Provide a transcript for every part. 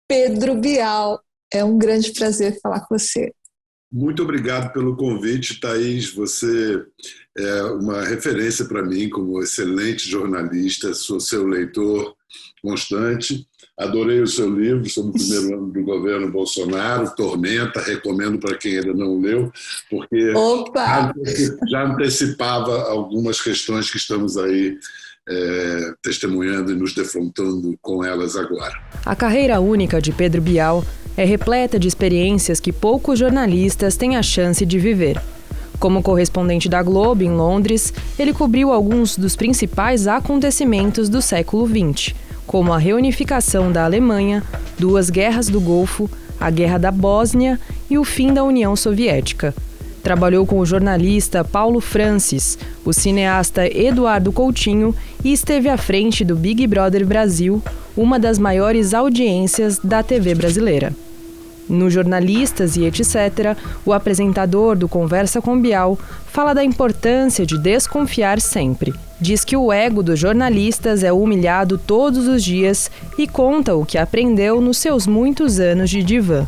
Pedro Bial. É um grande prazer falar com você. Muito obrigado pelo convite, Thaís. Você é uma referência para mim como excelente jornalista, sou seu leitor constante. Adorei o seu livro sobre o primeiro ano do governo Bolsonaro, Tormenta, recomendo para quem ainda não leu, porque Opa! já antecipava algumas questões que estamos aí testemunhando e nos defrontando com elas agora. A carreira única de Pedro Bial é repleta de experiências que poucos jornalistas têm a chance de viver. Como correspondente da Globo em Londres, ele cobriu alguns dos principais acontecimentos do século XX, como a reunificação da Alemanha, duas guerras do Golfo, a Guerra da Bósnia e o fim da União Soviética. Trabalhou com o jornalista Paulo Francis, o cineasta Eduardo Coutinho e esteve à frente do Big Brother Brasil, uma das maiores audiências da TV brasileira. No Jornalistas e etc., o apresentador do Conversa com Bial fala da importância de desconfiar sempre. Diz que o ego dos jornalistas é humilhado todos os dias e conta o que aprendeu nos seus muitos anos de divã.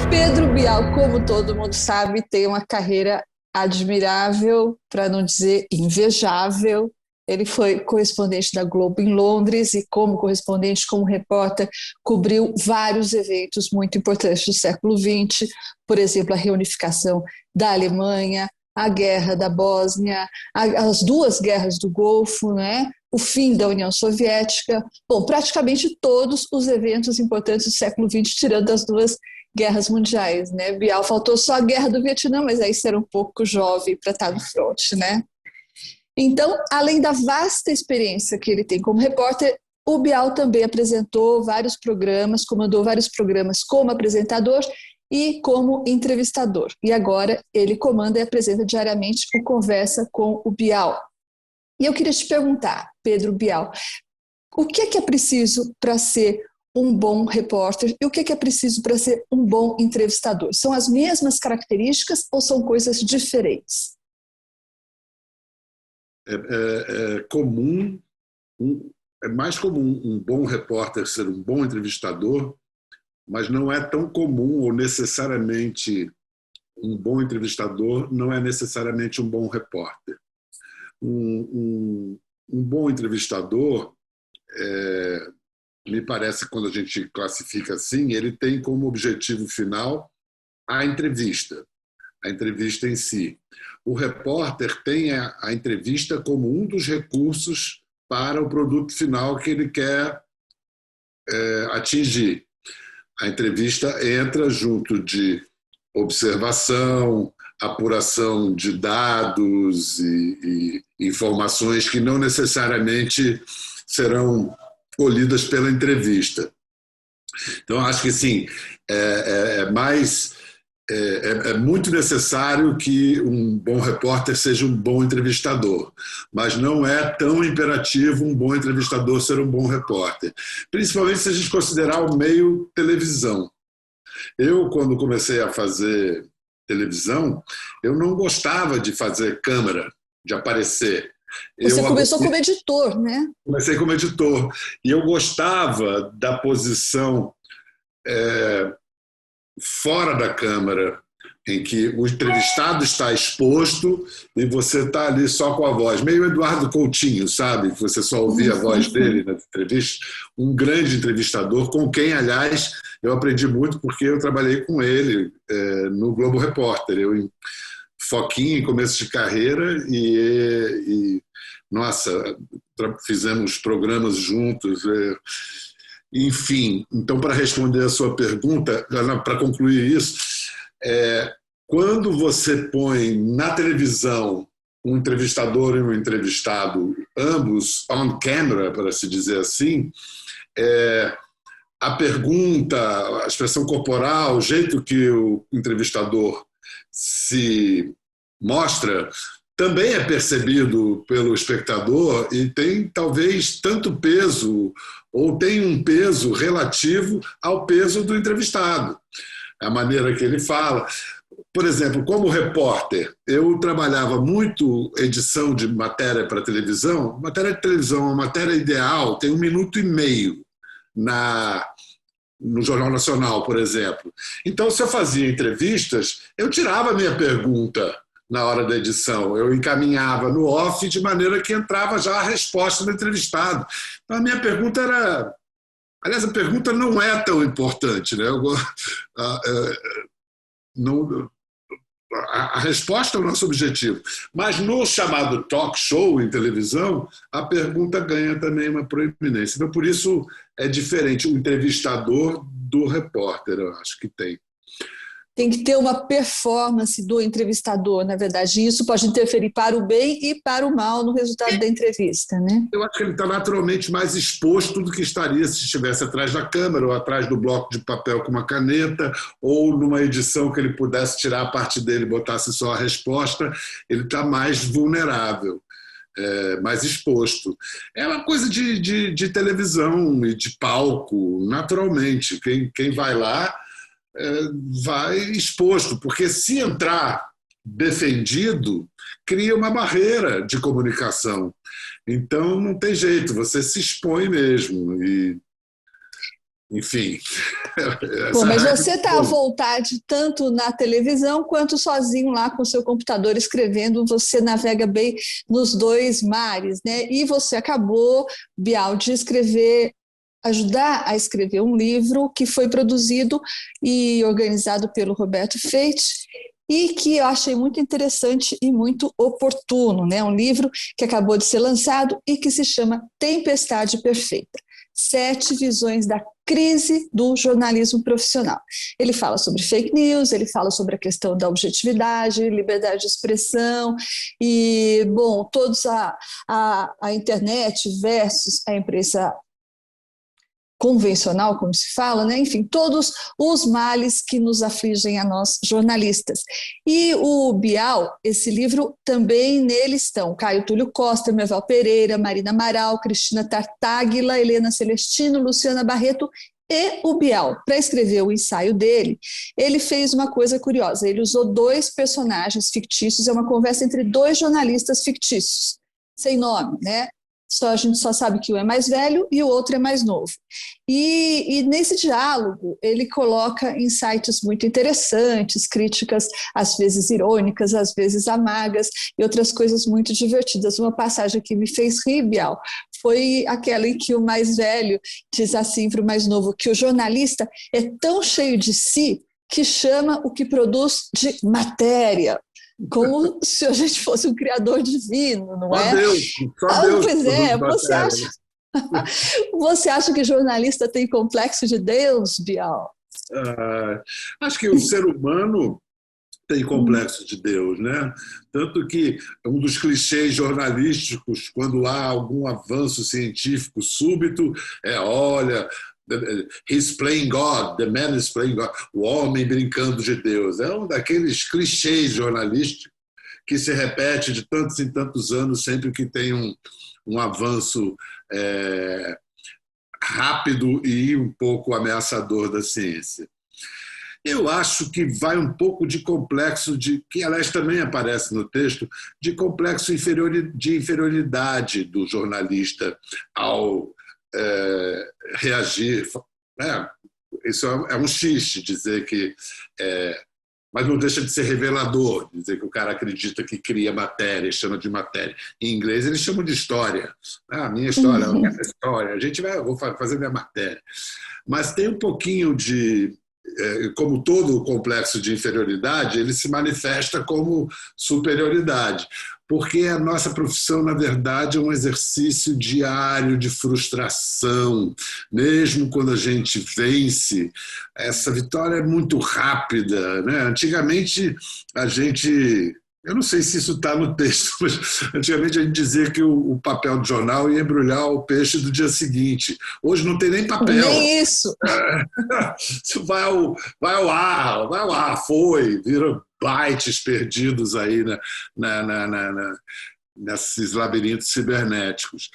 Pedro Bial, como todo mundo sabe, tem uma carreira admirável, para não dizer invejável. Ele foi correspondente da Globo em Londres e, como correspondente, como repórter, cobriu vários eventos muito importantes do século XX, por exemplo, a reunificação da Alemanha, a Guerra da Bósnia, as duas guerras do Golfo, né? O fim da União Soviética. Bom, praticamente todos os eventos importantes do século XX, tirando as duas guerras mundiais, né? Bial faltou só a guerra do Vietnã, mas aí você era um pouco jovem para estar no front, né? Então, além da vasta experiência que ele tem como repórter, o Bial também apresentou vários programas, comandou vários programas como apresentador e como entrevistador. E agora ele comanda e apresenta diariamente o Conversa com o Bial. E eu queria te perguntar, Pedro Bial, o que é preciso para ser um bom repórter e o que é preciso para ser um bom entrevistador? São as mesmas características ou são coisas diferentes? É mais comum um bom repórter ser um bom entrevistador, mas não é tão comum ou necessariamente um bom entrevistador não é necessariamente um bom repórter. Um bom entrevistador, me parece, quando a gente classifica assim, ele tem como objetivo final a entrevista em si. O repórter tem a entrevista como um dos recursos para o produto final que ele quer atingir. A entrevista entra junto de observação, apuração de dados e informações que não necessariamente serão colhidas pela entrevista. Então, acho que sim, é muito necessário que um bom repórter seja um bom entrevistador, mas não é tão imperativo um bom entrevistador ser um bom repórter, principalmente se a gente considerar o meio televisão. Eu, quando comecei a fazer televisão, eu não gostava de fazer câmera, de aparecer. Você começou como editor, né? Comecei como editor. E eu gostava da posição fora da câmera, em que o entrevistado está exposto e você está ali só com a voz. Meio Eduardo Coutinho, sabe? Que você só ouvia a voz dele nas entrevistas. Um grande entrevistador, com quem, aliás, eu aprendi muito porque eu trabalhei com ele no Globo Repórter. Eu em Foquinha, em começo de carreira, e nossa, fizemos programas juntos. Enfim, então, para responder a sua pergunta, para concluir isso, quando você põe na televisão um entrevistador e um entrevistado, ambos on camera, para se dizer assim, a pergunta, a expressão corporal, o jeito que o entrevistador se mostra, também é percebido pelo espectador e tem talvez tanto peso ou tem um peso relativo ao peso do entrevistado. A maneira que ele fala. por exemplo, como repórter, eu trabalhava muito edição de matéria para televisão. Matéria de televisão, uma matéria ideal tem 1 minuto e meio no Jornal Nacional, por exemplo. Então, se eu fazia entrevistas, eu tirava a minha pergunta na hora da edição. Eu encaminhava no off de maneira que entrava já a resposta do entrevistado. Então, a minha pergunta era... Aliás, a pergunta não é tão importante, né? A resposta é o nosso objetivo. Mas no chamado talk show em televisão, a pergunta ganha também uma proeminência. Então, por isso é diferente o entrevistador do repórter, eu acho que tem. Tem que ter uma performance do entrevistador, na verdade. E isso pode interferir para o bem e para o mal no resultado da entrevista, né? Eu acho que ele está naturalmente mais exposto do que estaria se estivesse atrás da câmera ou atrás do bloco de papel com uma caneta ou numa edição que ele pudesse tirar a parte dele e botasse só a resposta. Ele está mais vulnerável, mais exposto. É uma coisa de televisão e de palco, naturalmente. Quem vai lá vai exposto, porque se entrar defendido, cria uma barreira de comunicação. Então, não tem jeito, você se expõe mesmo. E, enfim. Bom, mas você está à vontade tanto na televisão quanto sozinho lá com o seu computador escrevendo, você navega bem nos dois mares, né? E você acabou, Bial, de ajudar a escrever um livro que foi produzido e organizado pelo Roberto Feite e que eu achei muito interessante e muito oportuno, né? Um livro que acabou de ser lançado e que se chama Tempestade Perfeita. 7 visões da crise do jornalismo profissional. Ele fala sobre fake news, ele fala sobre a questão da objetividade, liberdade de expressão e, bom, todos a internet versus a imprensa convencional, como se fala, né? Enfim, todos os males que nos afligem a nós jornalistas. E o Bial, esse livro, também nele estão Caio Túlio Costa, Merval Pereira, Marina Amaral, Cristina Tartaglia, Helena Celestino, Luciana Barreto e o Bial. Para escrever o ensaio dele, ele fez uma coisa curiosa, ele usou 2 personagens fictícios, é uma conversa entre 2 jornalistas fictícios, sem nome, né? A gente só sabe que um é mais velho e o outro é mais novo. E nesse diálogo ele coloca insights muito interessantes, críticas às vezes irônicas, às vezes amargas e outras coisas muito divertidas. Uma passagem que me fez rir, Bial, foi aquela em que o mais velho diz assim para o mais novo que o jornalista é tão cheio de si que chama o que produz de matéria. Como se a gente fosse um criador divino, não é? Só Deus pois é, você acha que jornalista tem complexo de Deus, Bial? Acho que o ser humano tem complexo de Deus, né? Tanto que um dos clichês jornalísticos, quando há algum avanço científico súbito, olha... He's playing God, the man is playing God. O homem brincando de Deus. É um daqueles clichês jornalísticos que se repete de tantos em tantos anos sempre que tem um avanço rápido e um pouco ameaçador da ciência. Eu acho que vai um pouco de complexo, que aliás também aparece no texto, de complexo de inferioridade do jornalista ao reagir. Isso é um xiste dizer que... mas não deixa de ser revelador, dizer que o cara acredita que cria matéria, chama de matéria. Em inglês eles chamam de história. Minha história, essa história. Vou fazer minha matéria. Mas tem um pouquinho de... como todo o complexo de inferioridade, ele se manifesta como superioridade. Porque a nossa profissão, na verdade, é um exercício diário de frustração. Mesmo quando a gente vence, essa vitória é muito rápida, né? Antigamente, a gente... Eu não sei se isso está no texto, mas antigamente a gente dizia que o papel de jornal ia embrulhar o peixe do dia seguinte. Hoje não tem nem papel. Nem isso. Vai ao ar, vira bytes perdidos aí nesses labirintos cibernéticos.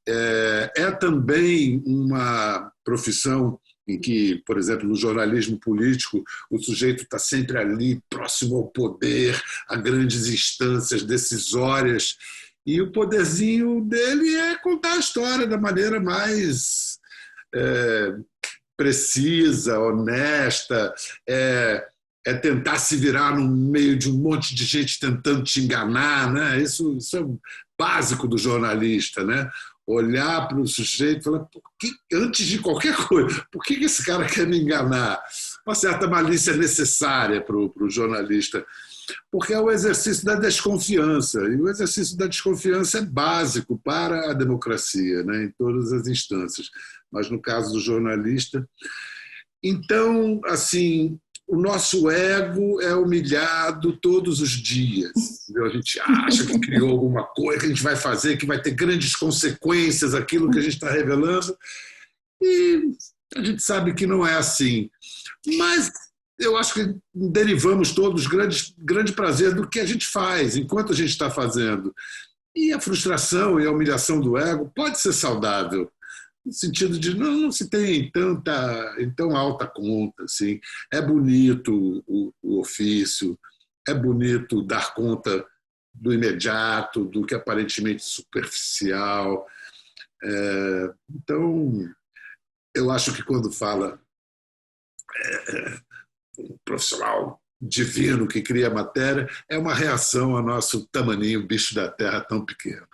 É também uma profissão em que, por exemplo, no jornalismo político, o sujeito está sempre ali, próximo ao poder, a grandes instâncias decisórias, e o poderzinho dele é contar a história da maneira mais precisa, honesta, é tentar se virar no meio de um monte de gente tentando te enganar, né? Isso é o básico do jornalista, né? Olhar para o sujeito e falar, antes de qualquer coisa, por que esse cara quer me enganar? Uma certa malícia necessária para o jornalista, porque é o exercício da desconfiança, e o exercício da desconfiança é básico para a democracia, né? Em todas as instâncias, mas no caso do jornalista. Então, assim, o nosso ego é humilhado todos os dias. Entendeu? A gente acha que criou alguma coisa que a gente vai fazer, que vai ter grandes consequências, aquilo que a gente está revelando, e a gente sabe que não é assim. Mas eu acho que derivamos todos grande prazer do que a gente faz, enquanto a gente está fazendo. E a frustração e a humilhação do ego pode ser saudável, no sentido de não se tem em tão alta conta. Assim. É bonito o ofício, é bonito dar conta do imediato, do que é aparentemente superficial. Então, eu acho que quando fala um profissional divino que cria a matéria, é uma reação ao nosso tamaninho, bicho da terra tão pequeno.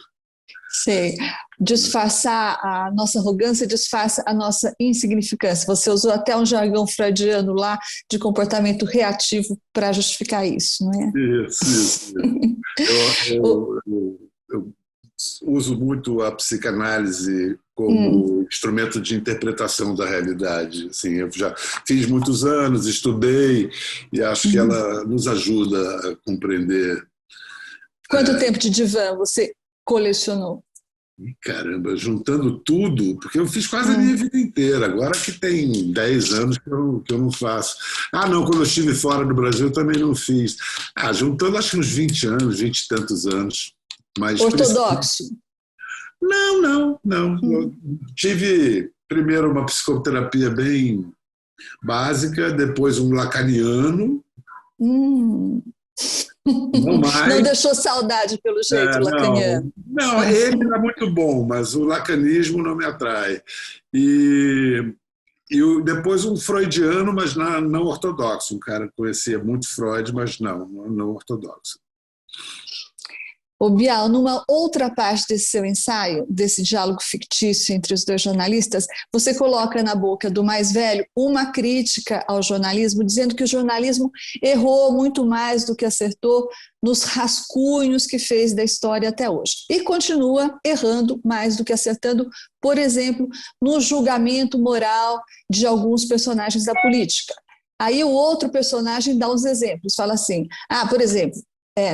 Sei. Disfarçar a nossa arrogância, disfarça a nossa insignificância. Você usou até um jargão freudiano lá de comportamento reativo para justificar isso, não é? Isso. Eu uso muito a psicanálise como instrumento de interpretação da realidade. Assim, eu já fiz muitos anos, estudei, e acho que ela nos ajuda a compreender. Quanto tempo de divã você colecionou? Caramba, juntando tudo, porque eu fiz quase a minha vida inteira, agora que tem 10 anos que eu não faço. Não, quando eu estive fora do Brasil eu também não fiz. Juntando acho que uns 20 anos, 20 e tantos anos. Mas ortodoxo? Não. Eu tive primeiro uma psicoterapia bem básica, depois um lacaniano. Não deixou saudade pelo jeito lacaniano? Não, ele era muito bom, mas o lacanismo não me atrai. E depois um freudiano, mas não ortodoxo. Um cara que conhecia muito Freud, mas não ortodoxo. Ô Bial, numa outra parte desse seu ensaio, desse diálogo fictício entre os dois jornalistas, você coloca na boca do mais velho uma crítica ao jornalismo, dizendo que o jornalismo errou muito mais do que acertou nos rascunhos que fez da história até hoje. E continua errando mais do que acertando, por exemplo, no julgamento moral de alguns personagens da política. Aí o outro personagem dá uns exemplos, fala assim, por exemplo,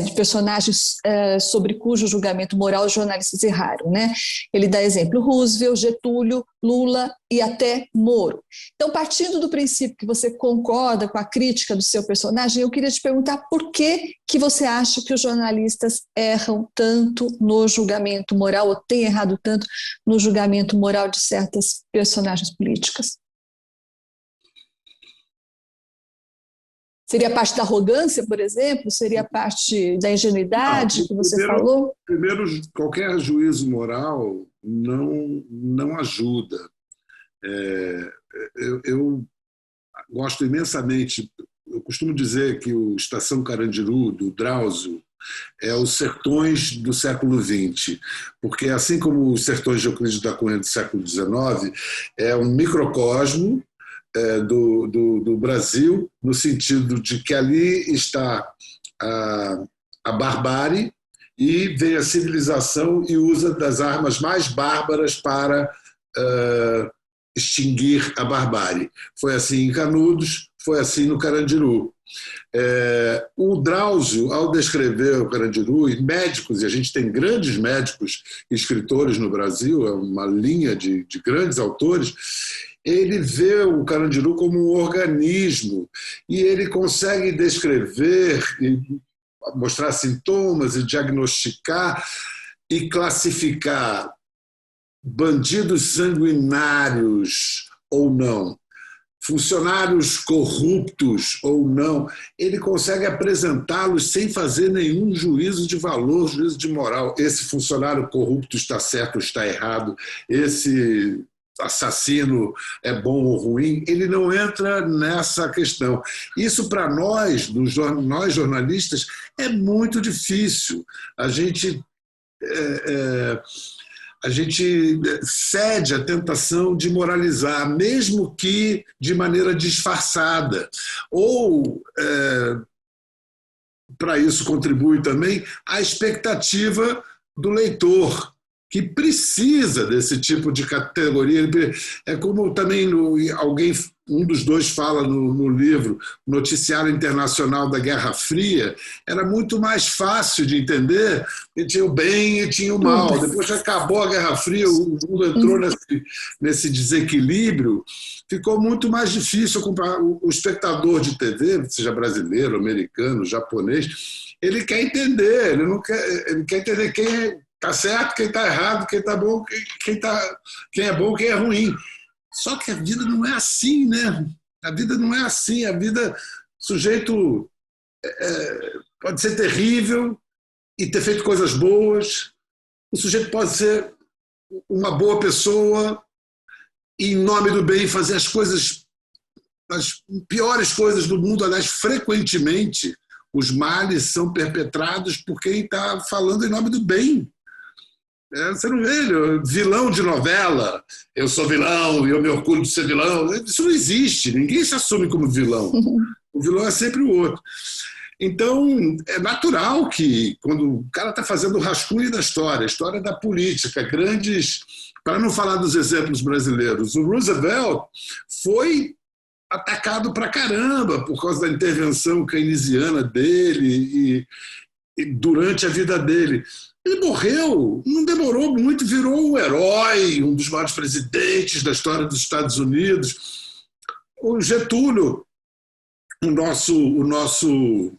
de personagens sobre cujo julgamento moral os jornalistas erraram, né? Ele dá exemplo Roosevelt, Getúlio, Lula e até Moro. Então, partindo do princípio que você concorda com a crítica do seu personagem, eu queria te perguntar por que você acha que os jornalistas erram tanto no julgamento moral, ou têm errado tanto no julgamento moral de certas personagens políticas? Seria parte da arrogância, por exemplo? Seria parte da ingenuidade que você falou? Primeiro, qualquer juízo moral não ajuda. Eu gosto imensamente, eu costumo dizer que o Estação Carandiru, do Drauzio, é os sertões do século XX, porque assim como os sertões de Euclides da Cunha do século XIX, é um microcosmo do Brasil, no sentido de que ali está a barbárie e vem a civilização e usa das armas mais bárbaras para extinguir a barbárie. Foi assim em Canudos, foi assim no Carandiru. O Drauzio, ao descrever o Carandiru, e médicos, e a gente tem grandes médicos escritores no Brasil, é uma linha de grandes autores, ele vê o Carandiru como um organismo e ele consegue descrever e mostrar sintomas e diagnosticar e classificar bandidos sanguinários ou não, funcionários corruptos ou não, ele consegue apresentá-los sem fazer nenhum juízo de valor, juízo de moral. Esse funcionário corrupto está certo ou está errado, esse assassino é bom ou ruim, ele não entra nessa questão. Isso, para nós, nós jornalistas, é muito difícil. A gente cede à tentação de moralizar, mesmo que de maneira disfarçada. Ou, para isso, contribui também a expectativa do leitor, que precisa desse tipo de categoria. É como também um dos dois fala no livro, Noticiário Internacional da Guerra Fria, era muito mais fácil de entender, e tinha o bem e tinha o mal. Depois que acabou a Guerra Fria, o mundo entrou nesse desequilíbrio, ficou muito mais difícil acompanhar. O espectador de TV, seja brasileiro, americano, japonês, ele quer entender, ele quer entender quem está certo, quem está errado, quem está bom, quem é bom, quem é ruim. Só que a vida não é assim, né? A vida não é assim. A vida, o sujeito pode ser terrível e ter feito coisas boas. O sujeito pode ser uma boa pessoa e, em nome do bem, fazer as piores coisas do mundo. Aliás, frequentemente, os males são perpetrados por quem está falando em nome do bem. Você não vê vilão de novela, eu sou vilão e eu me orgulho de ser vilão. Isso não existe, ninguém se assume como vilão. O vilão é sempre o outro. Então, é natural que, quando o cara está fazendo o rascunho da história, a história da política, para não falar dos exemplos brasileiros, o Roosevelt foi atacado pra caramba por causa da intervenção keynesiana dele e durante a vida dele. Ele morreu, não demorou muito, virou um herói, um dos maiores presidentes da história dos Estados Unidos. O Getúlio, o nosso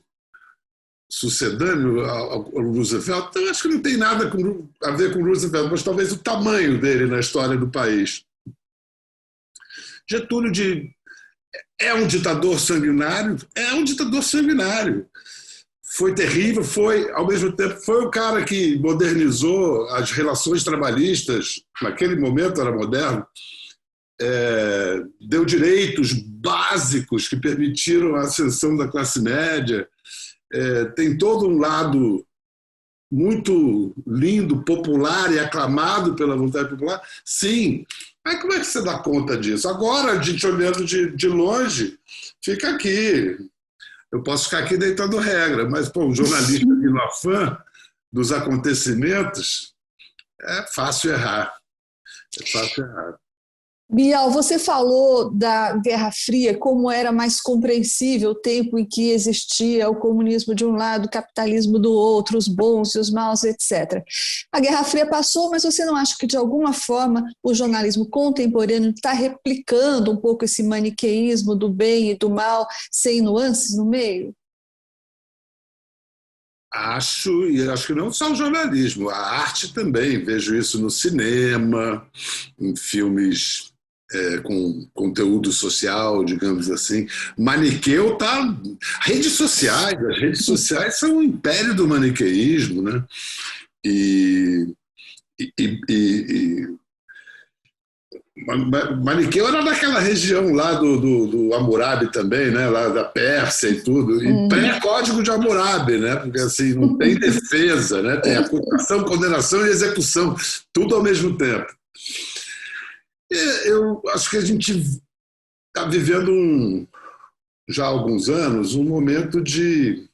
sucedâneo ao Roosevelt, eu acho que não tem nada a ver com o Roosevelt, mas talvez o tamanho dele na história do país. Getúlio é um ditador sanguinário? É um ditador sanguinário. Foi terrível, ao mesmo tempo, foi o cara que modernizou as relações trabalhistas, naquele momento era moderno, deu direitos básicos que permitiram a ascensão da classe média, tem todo um lado muito lindo, popular e aclamado pela vontade popular, sim. Mas como é que você dá conta disso? Agora, a gente olhando de longe, fica aqui. Eu posso ficar aqui deitando regra, mas um jornalista de no afã dos acontecimentos, é fácil errar. É fácil errar. Bial, você falou da Guerra Fria, como era mais compreensível o tempo em que existia o comunismo de um lado, o capitalismo do outro, os bons e os maus, etc. A Guerra Fria passou, mas você não acha que, de alguma forma, o jornalismo contemporâneo está replicando um pouco esse maniqueísmo do bem e do mal, sem nuances no meio? Acho, e acho que não só o jornalismo, a arte também. Vejo isso no cinema, em filmes com conteúdo social, digamos assim. Maniqueu está... As redes sociais são o império do maniqueísmo, né? Maniqueu era daquela região lá do Hammurabi também, né? Lá da Pérsia e tudo, e pré-código de Hammurabi, né? Porque assim, não tem defesa, né? Tem acusação, condenação e execução, tudo ao mesmo tempo. Eu acho que a gente está vivendo já há alguns anos um momento de...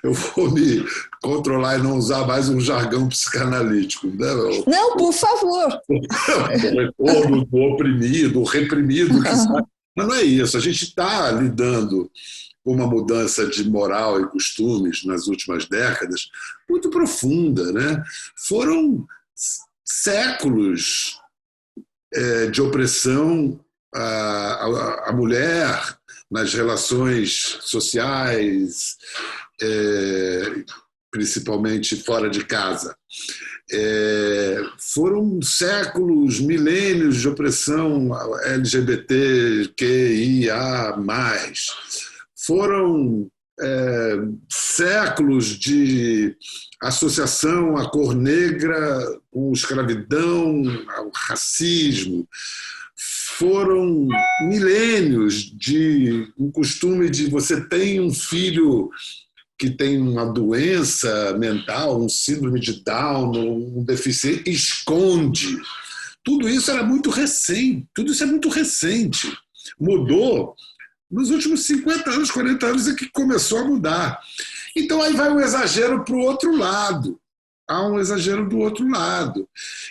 Eu vou me controlar e não usar mais um jargão psicanalítico. Né? Não, por favor. Do oprimido, o reprimido. Mas não é isso. A gente está lidando com uma mudança de moral e costumes nas últimas décadas muito profunda. Né? Foram séculos de opressão à mulher nas relações sociais, principalmente fora de casa. Foram séculos, milênios de opressão LGBTQIA+. Foram séculos de associação à cor negra com escravidão, ao racismo. Foram milênios de um costume de você tem um filho que tem uma doença mental, um síndrome de Down, um deficiente, esconde. Tudo isso era muito recente, tudo isso é muito recente. Mudou nos últimos 50 anos, 40 anos é que começou a mudar. Então aí vai um exagero para o outro lado. Há um exagero do outro lado.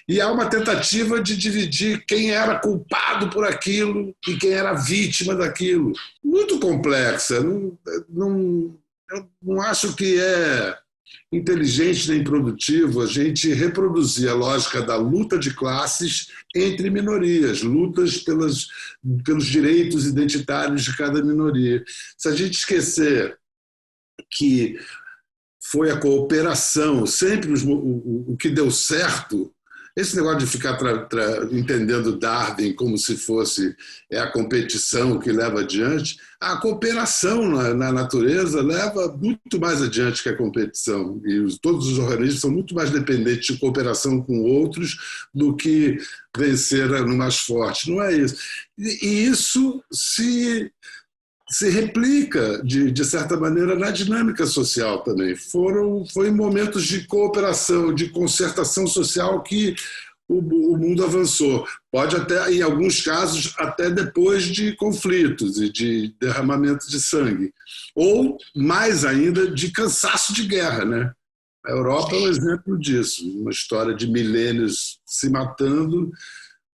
E há uma tentativa de dividir quem era culpado por aquilo e quem era vítima daquilo. Muito complexa. Eu não acho que é inteligente nem produtivo a gente reproduzir a lógica da luta de classes entre minorias, lutas pelos direitos identitários de cada minoria. Se a gente esquecer que foi a cooperação, sempre o que deu certo. Esse negócio de ficar entendendo Darwin como se fosse a competição que leva adiante, a cooperação na natureza leva muito mais adiante que a competição. E todos os organismos são muito mais dependentes de cooperação com outros do que vencer no mais forte. Não é isso. E isso se replica, de certa maneira, na dinâmica social também. Foi momentos de cooperação, de concertação social que o mundo avançou. Pode até, em alguns casos, até depois de conflitos e de derramamento de sangue. Ou, mais ainda, de cansaço de guerra, né? A Europa é um exemplo disso, uma história de milênios se matando.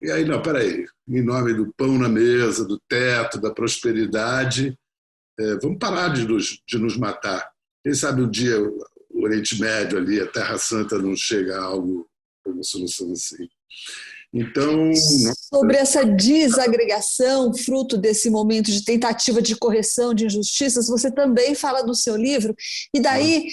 E aí, não, peraí, em nome do pão na mesa, do teto, da prosperidade, vamos parar de nos matar. Quem sabe um dia o Oriente Médio ali, a Terra Santa, não chega a algo como solução assim. Então, sobre essa desagregação, fruto desse momento de tentativa de correção de injustiças, você também fala no seu livro, e daí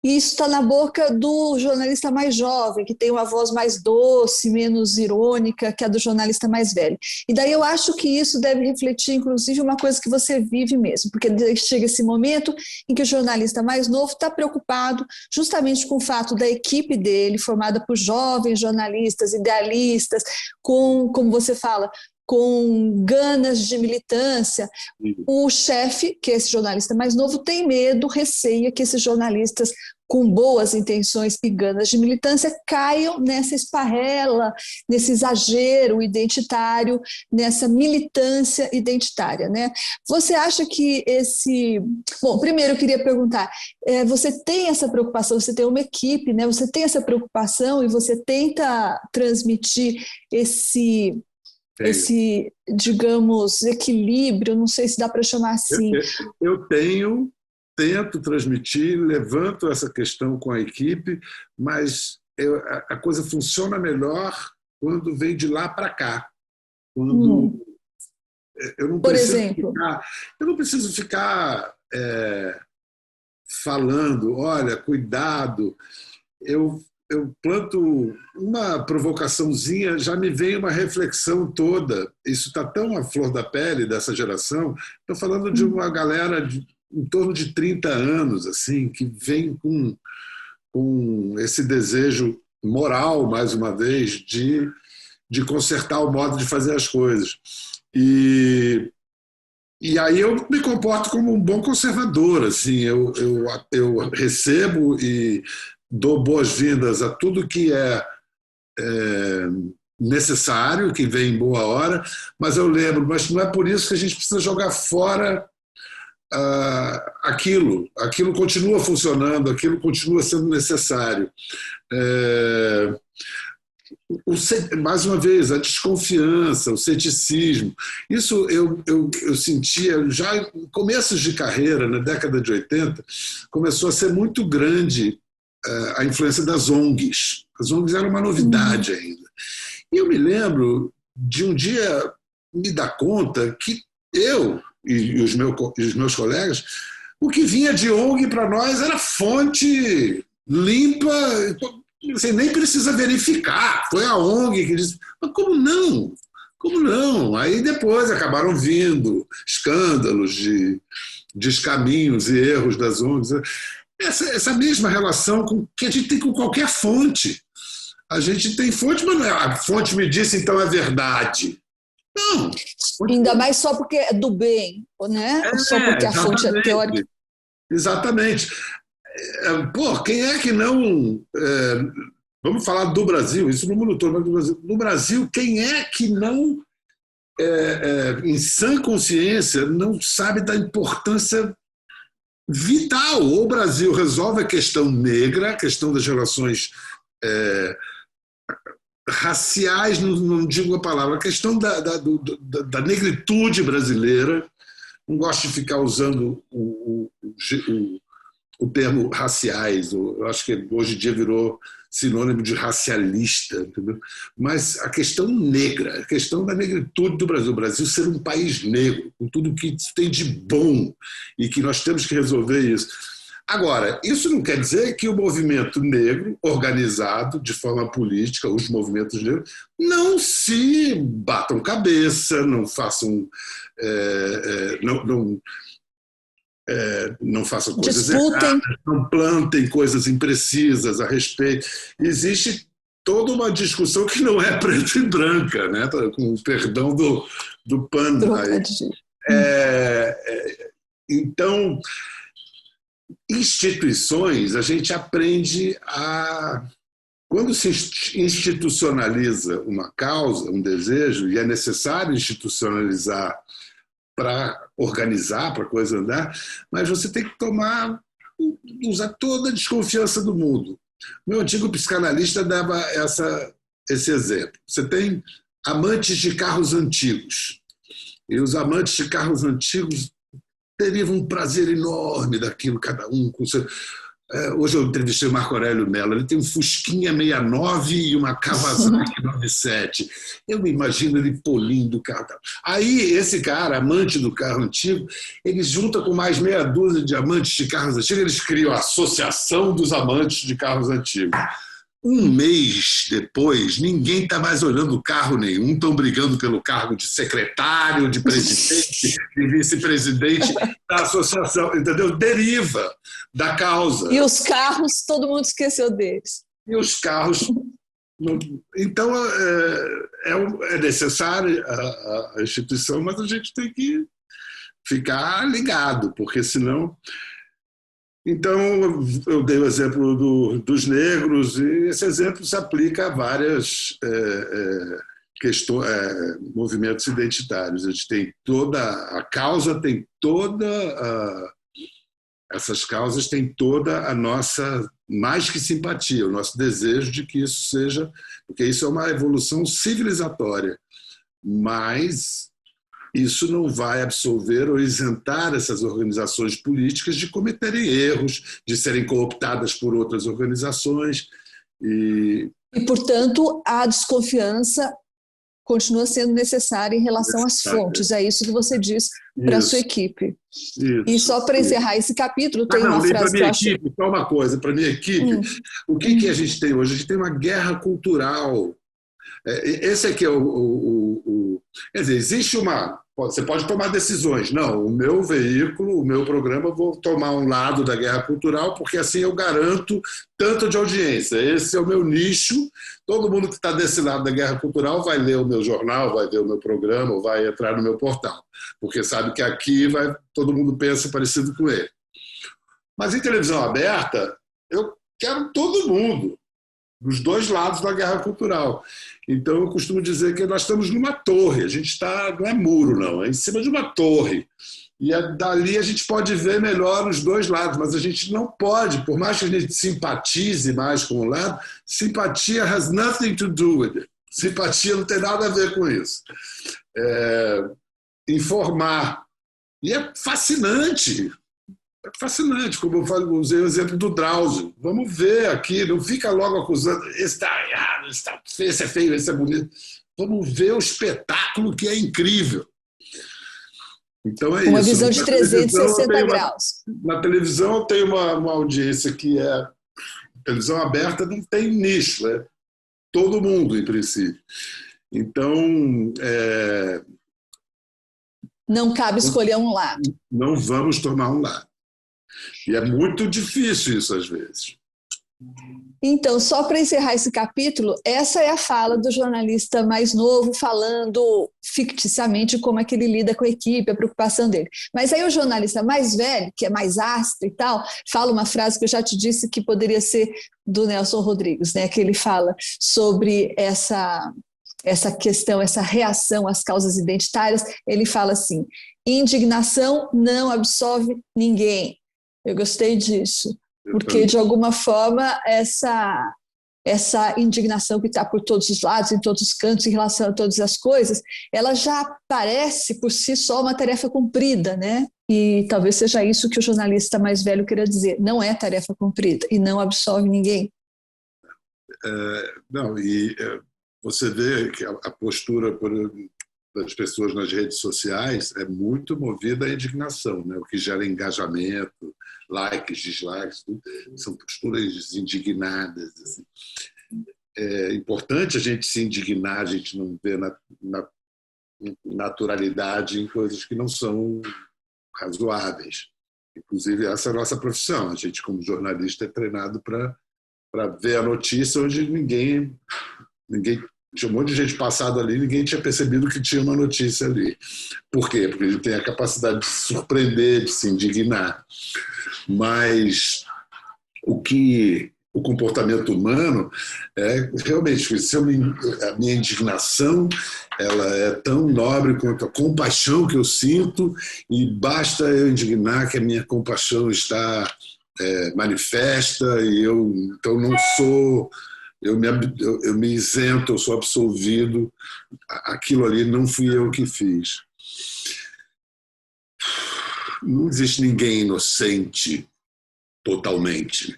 isso está na boca do jornalista mais jovem, que tem uma voz mais doce, menos irônica que a do jornalista mais velho. E daí eu acho que isso deve refletir, inclusive, uma coisa que você vive mesmo, porque chega esse momento em que o jornalista mais novo está preocupado justamente com o fato da equipe dele, formada por jovens jornalistas, idealistas, com, como você fala, com ganas de militância. O chefe, que é esse jornalista mais novo, tem medo, receia que esses jornalistas com boas intenções e ganas de militância caiam nessa esparrela, nesse exagero identitário, nessa militância identitária, né? Você acha que esse... Bom, primeiro eu queria perguntar, você tem essa preocupação, você tem uma equipe, né? Você tem essa preocupação e você tenta transmitir esse, digamos, equilíbrio, não sei se dá para chamar assim. Eu tento transmitir, levanto essa questão com a equipe, mas a coisa funciona melhor quando vem de lá para cá. Quando eu não preciso ficar falando, olha, cuidado, eu planto uma provocaçãozinha, já me vem uma reflexão toda. Isso está tão à flor da pele dessa geração. Estou falando de uma galera em torno de 30 anos, assim, que vem com esse desejo moral, mais uma vez, de consertar o modo de fazer as coisas. E aí eu me comporto como um bom conservador, assim, eu recebo e dou boas-vindas a tudo que é necessário, que vem em boa hora, mas eu lembro, mas não é por isso que a gente precisa jogar fora aquilo continua funcionando, aquilo continua sendo necessário. Mais uma vez, a desconfiança, o ceticismo, isso eu sentia já em começos de carreira, na década de 80, começou a ser muito grande a influência das ONGs. As ONGs eram uma novidade ainda. E eu me lembro de um dia me dar conta que eu e os meus colegas, o que vinha de ONG para nós era fonte limpa, você nem precisa verificar. Foi a ONG que disse. Mas como não? Como não? Aí depois acabaram vindo escândalos de descaminhos e erros das ONGs. Essa mesma relação que a gente tem com qualquer fonte. A gente tem fonte, mas a fonte me disse, então é verdade. Não. Ainda mais só porque é do bem, né? Só porque a fonte é teórica. Exatamente. Pô, quem é que não... vamos falar do Brasil, isso no mundo todo, mas do Brasil. No Brasil, quem é que não, em sã consciência, não sabe da importância vital? O Brasil resolve a questão negra, a questão das relações raciais, não digo a palavra, a questão da negritude brasileira. Não gosto de ficar usando o termo raciais, eu acho que hoje em dia virou sinônimo de racialista, entendeu? Mas a questão negra, a questão da negritude do Brasil, o Brasil ser um país negro, com tudo que tem de bom, e que nós temos que resolver isso. Agora, isso não quer dizer que o movimento negro, organizado de forma política, os movimentos negros, não se batam cabeça, não façam... não façam coisas erradas, não plantem coisas imprecisas a respeito. Existe toda uma discussão que não é preta e branca, né? Com o perdão do pano. Então, instituições, a gente aprende a... Quando se institucionaliza uma causa, um desejo, e é necessário institucionalizar para organizar, para a coisa andar, mas você tem que usar toda a desconfiança do mundo. Meu antigo psicanalista dava esse exemplo. Você tem amantes de carros antigos, e os amantes de carros antigos teriam um prazer enorme daquilo, cada um com seu... Hoje eu entrevistei o Marco Aurélio Mello, ele tem um Fusquinha 69 e uma Kawasaki 97. Eu me imagino ele polindo o carro. Aí esse cara, amante do carro antigo, ele junta com mais meia dúzia de amantes de carros antigos, eles criam a Associação dos Amantes de Carros Antigos. Um mês depois, ninguém está mais olhando carro nenhum, estão brigando pelo cargo de secretário, de presidente, de vice-presidente da associação, entendeu? Deriva da causa. E os carros, todo mundo esqueceu deles. E os carros... Então, é necessária a instituição, mas a gente tem que ficar ligado, porque senão... Então, eu dei o exemplo dos negros, e esse exemplo se aplica a várias movimentos identitários. A gente tem a causa tem toda essas causas têm toda a nossa, mais que simpatia, o nosso desejo de que isso seja, porque isso é uma evolução civilizatória, mas isso não vai absolver ou isentar essas organizações políticas de cometerem erros, de serem cooptadas por outras organizações. E portanto, a desconfiança continua sendo necessária em relação às fontes. É isso que você diz para a sua equipe. Isso, e só para encerrar esse capítulo, tem uma frase que eu acho... Só uma coisa, para a minha equipe, o que a gente tem hoje? A gente tem uma guerra cultural. Esse aqui é quer dizer, existe uma... Você pode tomar decisões. Não, o meu veículo, o meu programa, eu vou tomar um lado da guerra cultural, porque assim eu garanto tanto de audiência. Esse é o meu nicho. Todo mundo que está desse lado da guerra cultural vai ler o meu jornal, vai ver o meu programa, vai entrar no meu portal, porque sabe que aqui todo mundo pensa parecido com ele. Mas em televisão aberta, eu quero todo mundo, dos dois lados da guerra cultural. Então, eu costumo dizer que nós estamos numa torre, a gente está, não é muro, não, é em cima de uma torre. E dali a gente pode ver melhor os dois lados, mas a gente não pode, por mais que a gente simpatize mais com um lado, simpatia has nothing to do with it. Simpatia não tem nada a ver com isso. Informar. E é fascinante. É fascinante, como eu usei o exemplo do Drauzio. Vamos ver aqui, não fica logo acusando, esse está errado, esse é feio, esse é bonito. Vamos ver o espetáculo que é incrível. Então é uma isso. Visão de 360 graus. Na televisão eu tenho uma audiência que é televisão aberta não tem nicho, né? Todo mundo, em princípio. Então, não cabe escolher um lado. Não vamos tomar um lado. E é muito difícil isso, às vezes. Então, só para encerrar esse capítulo, essa é a fala do jornalista mais novo, falando ficticiamente como é que ele lida com a equipe, a preocupação dele. Mas aí o jornalista mais velho, que é mais áspero e tal, fala uma frase que eu já te disse que poderia ser do Nelson Rodrigues, né? Que ele fala sobre essa questão, essa reação às causas identitárias. Ele fala assim: indignação não absolve ninguém. Eu gostei disso. Porque, de alguma forma, essa indignação que está por todos os lados, em todos os cantos, em relação a todas as coisas, ela já parece, por si só, uma tarefa cumprida, né? E talvez seja isso que o jornalista mais velho queira dizer. Não é tarefa cumprida e não absolve ninguém. Você vê que a postura das pessoas nas redes sociais é muito movida à indignação, né? O que gera engajamento, likes, dislikes, tudo, são posturas indignadas. Assim. É importante a gente se indignar, a gente não vê naturalidade em coisas que não são razoáveis. Inclusive, essa é a nossa profissão. A gente, como jornalista, é treinado para ver a notícia onde ninguém tinha um monte de gente passada ali, ninguém tinha percebido que tinha uma notícia ali. Por quê? Porque ele tem a capacidade de se surpreender, de se indignar. Mas o comportamento humano é realmente, a minha indignação ela é tão nobre quanto a compaixão que eu sinto, e basta eu indignar que a minha compaixão está manifesta, e eu então não sou... Eu me isento, eu sou absolvido, aquilo ali não fui eu que fiz. Não existe ninguém inocente totalmente.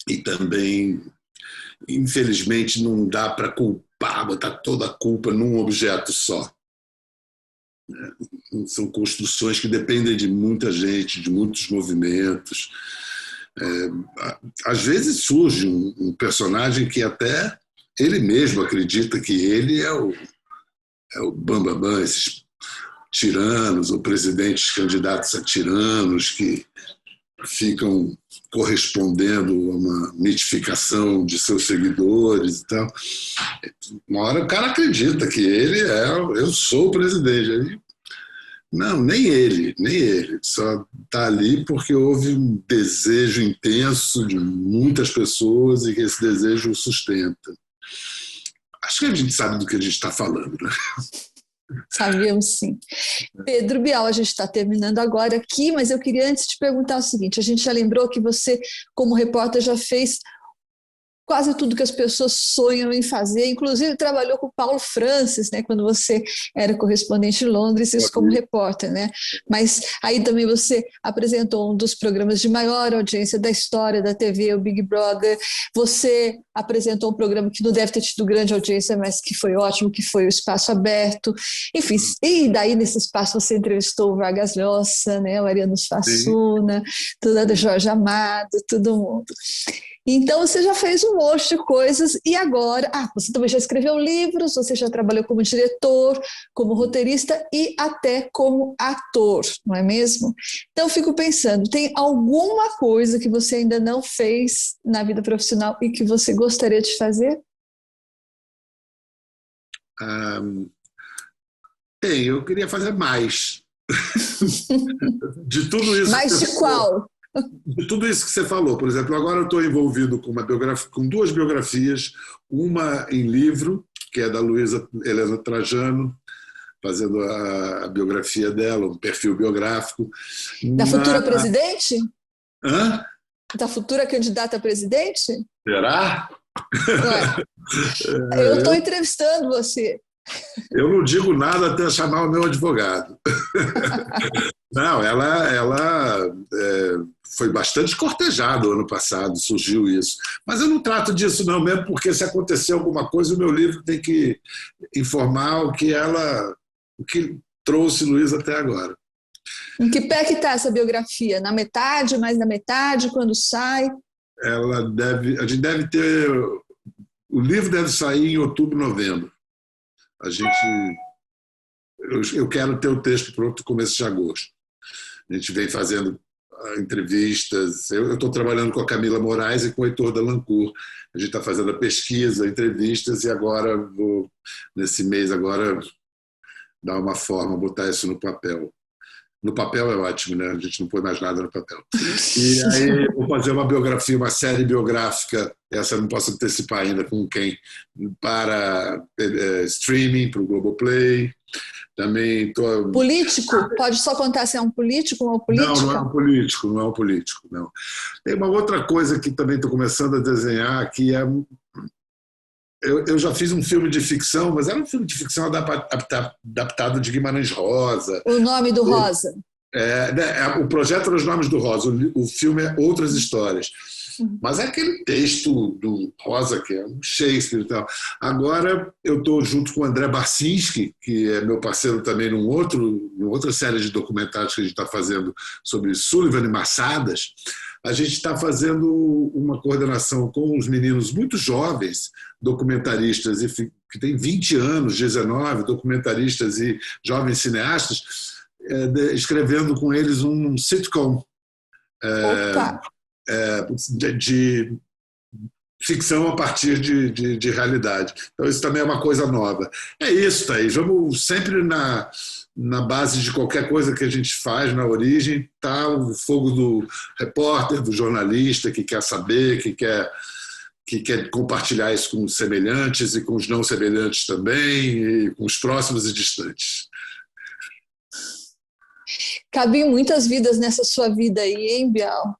E também, infelizmente, não dá para culpar, botar toda a culpa num objeto só. São construções que dependem de muita gente, de muitos movimentos. Às vezes surge um personagem que até ele mesmo acredita que ele é o bambambam, esses tiranos ou presidentes candidatos a tiranos que ficam correspondendo a uma mitificação de seus seguidores e tal. Uma hora o cara acredita que eu sou o presidente. Não, nem ele. Só está ali porque houve um desejo intenso de muitas pessoas e que esse desejo o sustenta. Acho que a gente sabe do que a gente está falando, né? Sabíamos, sim. Pedro Bial, a gente está terminando agora aqui, mas eu queria antes te perguntar o seguinte: a gente já lembrou que você, como repórter, já fez quase tudo que as pessoas sonham em fazer, inclusive trabalhou com o Paulo Francis, né, quando você era correspondente em Londres, isso como repórter, né? Mas aí também você apresentou um dos programas de maior audiência da história da TV, o Big Brother. Você apresentou um programa que não deve ter tido grande audiência, mas que foi ótimo, que foi o Espaço Aberto. Enfim, e daí nesse espaço você entrevistou o Vargas Llosa, né, o Ariano Suassuna, toda a Jorge Amado, todo mundo. Então, você já fez um monte de coisas e agora... você também já escreveu livros, você já trabalhou como diretor, como roteirista e até como ator, não é mesmo? Então, eu fico pensando, tem alguma coisa que você ainda não fez na vida profissional e que você gostaria de fazer? Eu queria fazer mais. De tudo isso. Mais de qual? De tudo isso que você falou, por exemplo, agora eu estou envolvido com duas biografias, uma em livro, que é da Luísa Helena Trajano, fazendo a biografia dela, um perfil biográfico. Da futura presidente? Hã? Da futura candidata a presidente? Será? Eu estou entrevistando você. Eu não digo nada até chamar o meu advogado. Não, ela foi bastante cortejada o ano passado, surgiu isso. Mas eu não trato disso não, mesmo porque se acontecer alguma coisa, o meu livro tem que informar o que trouxe Luísa até agora. Em que pé que está essa biografia? Na metade, mais na metade, quando sai? a gente deve ter, o livro deve sair em outubro, novembro. Eu quero ter o texto pronto no começo de agosto. A gente vem fazendo entrevistas. Eu estou trabalhando com a Camila Moraes e com o Heitor Dalancourt. A gente está fazendo a pesquisa, entrevistas, e agora vou, nesse mês, agora dar uma forma, botar isso no papel. No papel é ótimo, né? A gente não põe mais nada no papel. E aí vou fazer uma biografia, uma série biográfica, essa eu não posso antecipar ainda com quem, para streaming, para o Globoplay. Também tô... Político? Pode só contar se é um político ou uma política? Não é um político, não é um político, não. Tem uma outra coisa que também estou começando a desenhar, que é... Eu já fiz um filme de ficção, mas era um filme de ficção adaptado de Guimarães Rosa. O nome do Rosa. O projeto era Os Nomes do Rosa, o filme é Outras Histórias. Mas é aquele texto do Rosa, que é um Shakespeare e tal. Agora eu estou junto com o André Barcinski, que é meu parceiro também numa outra série de documentários que a gente está fazendo sobre Sullivan e Massadas. A gente está fazendo uma coordenação com os meninos muito jovens, documentaristas, que têm 20 anos, 19, documentaristas e jovens cineastas, escrevendo com eles um sitcom de ficção a partir de realidade. Então isso também é uma coisa nova. É isso, Thaís. Vamos sempre na base de qualquer coisa que a gente faz, na origem, está o fogo do repórter, do jornalista que quer saber, que quer compartilhar isso com os semelhantes e com os não semelhantes também, e com os próximos e distantes. Cabem muitas vidas nessa sua vida aí, hein, Bial?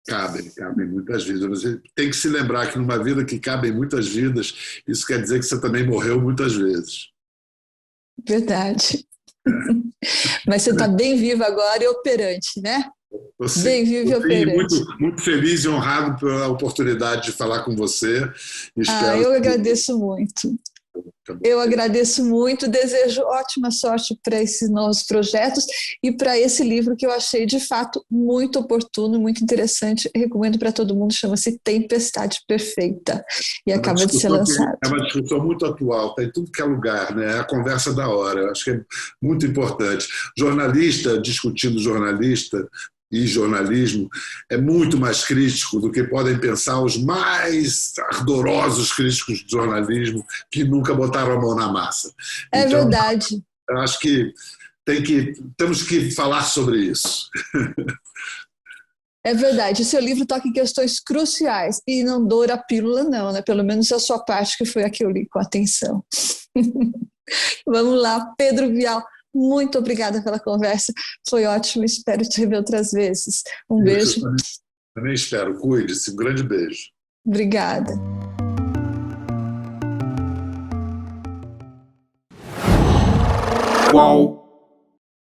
Cabem muitas vidas. Você tem que se lembrar que numa vida que cabem muitas vidas, isso quer dizer que você também morreu muitas vezes. Verdade. Mas você está bem vivo agora e operante, né? Bem vivo e operante. Muito feliz e honrado pela oportunidade de falar com você. Eu agradeço muito. Eu agradeço muito, desejo ótima sorte para esses novos projetos e para esse livro que eu achei de fato muito oportuno, muito interessante. Recomendo para todo mundo, chama-se Tempestade Perfeita e acaba de ser lançado. É uma discussão muito atual, está em tudo que é lugar, né? É a conversa da hora, eu acho que é muito importante. Jornalista discutindo jornalista e jornalismo é muito mais crítico do que podem pensar os mais ardorosos críticos de jornalismo que nunca botaram a mão na massa. É verdade. Eu acho que temos que falar sobre isso. É verdade, o seu livro toca em questões cruciais e não doura a pílula não, né? Pelo menos a sua parte, que foi a que eu li com atenção. Vamos lá, Pedro Bial. Muito obrigada pela conversa, foi ótimo, espero te rever outras vezes. Um beijo. Também espero, cuide-se, um grande beijo. Obrigada. Qual?